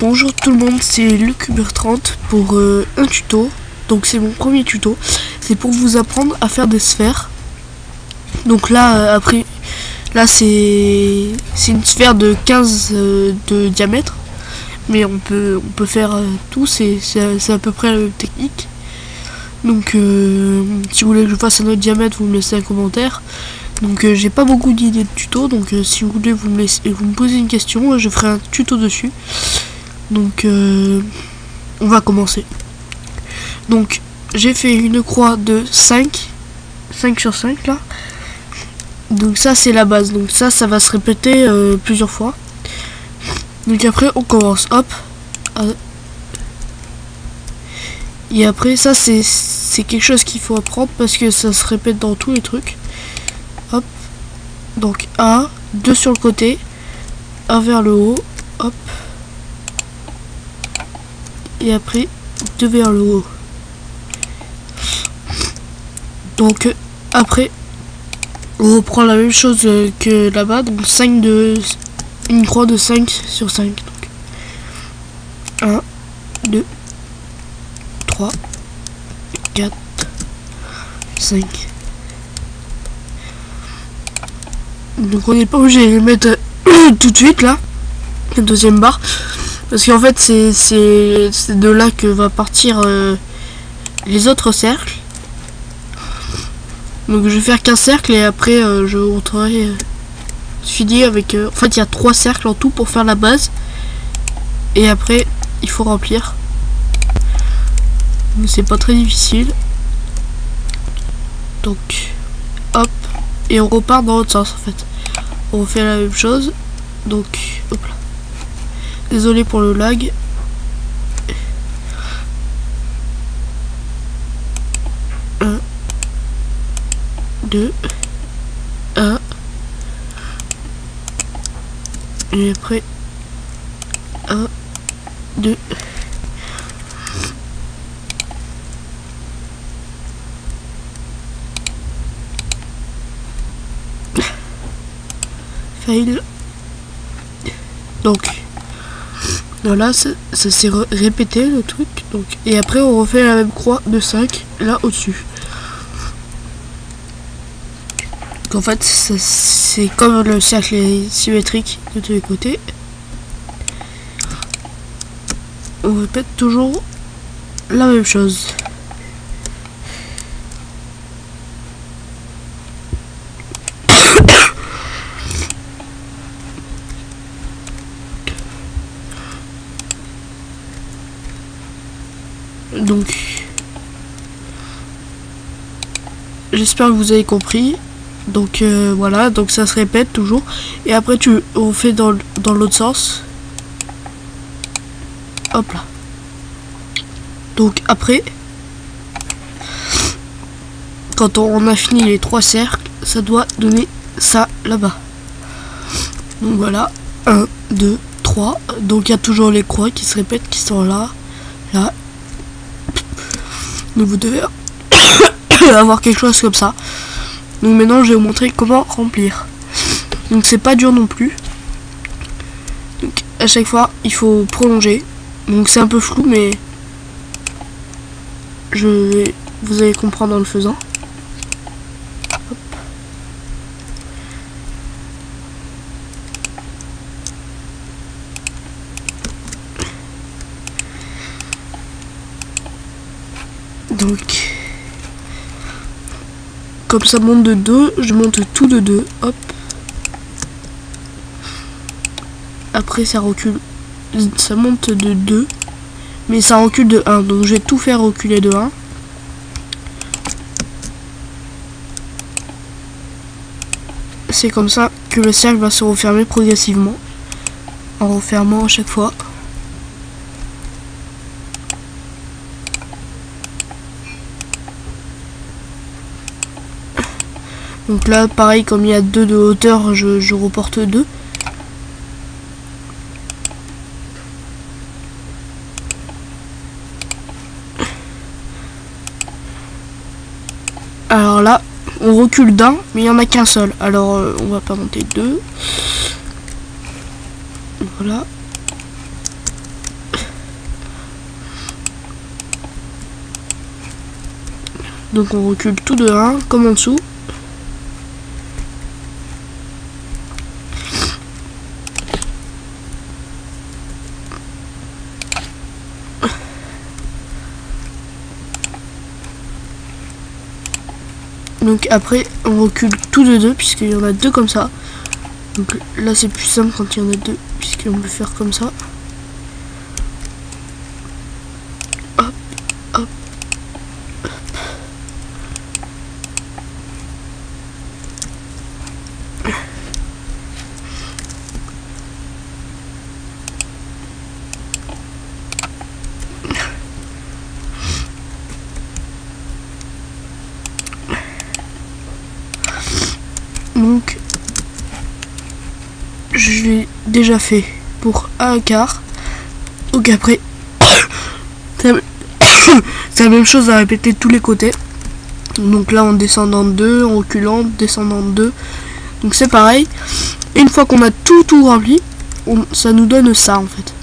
Bonjour tout le monde, c'est LucBertrand pour un tuto. Donc c'est mon premier tuto. C'est pour vous apprendre à faire des sphères. Donc là, après, là c'est une sphère de 15 de diamètre. Mais on peut faire tout, c'est à peu près la même technique. Donc si vous voulez que je fasse un autre diamètre, vous me laissez un commentaire. Donc j'ai pas beaucoup d'idées de tuto, donc si vous voulez vous me posez une question, je ferai un tuto dessus. Donc on va commencer. Donc j'ai fait une croix de 5 sur 5 là. Donc ça c'est la base, donc ça va se répéter plusieurs fois. Donc après on commence, hop. Et après ça c'est quelque chose qu'il faut apprendre parce que ça se répète dans tous les trucs. Hop. Donc 1, 2 sur le côté, 1 vers le haut, hop. Et après 2 vers le haut. Donc après on reprend la même chose que là-bas, donc une croix de 5 sur 5. Donc 1, 2, 3, 4, 5. Donc on n'est pas obligé de les mettre tout de suite là, la deuxième barre. Parce qu'en fait c'est de là que va partir les autres cercles. Donc je vais faire qu'un cercle et après je montrerai fini avec... en fait il y a 3 cercles en tout pour faire la base. Et après il faut remplir. C'est pas très difficile. Donc hop. Et on repart dans l'autre sens en fait. On fait la même chose. Donc hop là. Désolé pour le lag. Un, 2, 1. Et après 1, 2. Fail. Donc voilà, ça s'est répété le truc. Donc, et après on refait la même croix de 5 là au-dessus. Donc en fait c'est comme le cercle est symétrique de tous les côtés. On répète toujours la même chose. Donc j'espère que vous avez compris. Donc voilà, donc ça se répète toujours. Et après on fait dans l'autre sens. Hop là. Donc après, quand on a fini les 3 cercles, ça doit donner ça là-bas. Donc voilà, 1, 2, 3. Donc il y a toujours les croix qui se répètent, qui sont là, là. Donc vous devez avoir quelque chose comme ça. Donc maintenant je vais vous montrer comment remplir. Donc c'est pas dur non plus. Donc à chaque fois il faut prolonger. Donc c'est un peu flou mais vous allez comprendre en le faisant. Hop. Donc comme ça monte de 2, je monte tout de 2, hop. Après ça recule, ça monte de 2, mais ça recule de 1, donc je vais tout faire reculer de 1. C'est comme ça que le cercle va se refermer progressivement, en refermant à chaque fois. Donc là, pareil, comme il y a 2 de hauteur, je reporte 2. Alors là, on recule d'un, mais il n'y en a qu'un seul. Alors, on va pas monter 2. Voilà. Donc on recule tout de 1 comme en dessous. Donc après on recule tout de 2 puisqu'il y en a 2 comme ça. Donc là c'est plus simple quand il y en a 2 puisqu'on peut faire comme ça. Hop, hop, hop. Donc je l'ai déjà fait pour un quart. Donc après c'est la même chose à répéter de tous les côtés. Donc là en descendant de 2, en reculant, descendant de 2. Donc c'est pareil. Et une fois qu'on a tout rempli, ça nous donne ça en fait.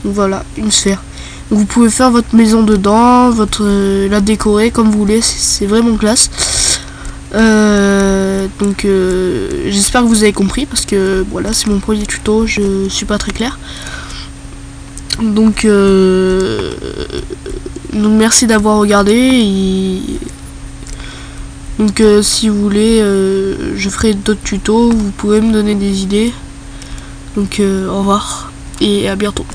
Donc voilà, une sphère. Donc vous pouvez faire votre maison dedans, la décorer comme vous voulez, c'est vraiment classe. Donc j'espère que vous avez compris parce que voilà, c'est mon premier tuto, je suis pas très clair. Donc merci d'avoir regardé. Donc si vous voulez, je ferai d'autres tutos, vous pouvez me donner des idées. Donc au revoir et à bientôt.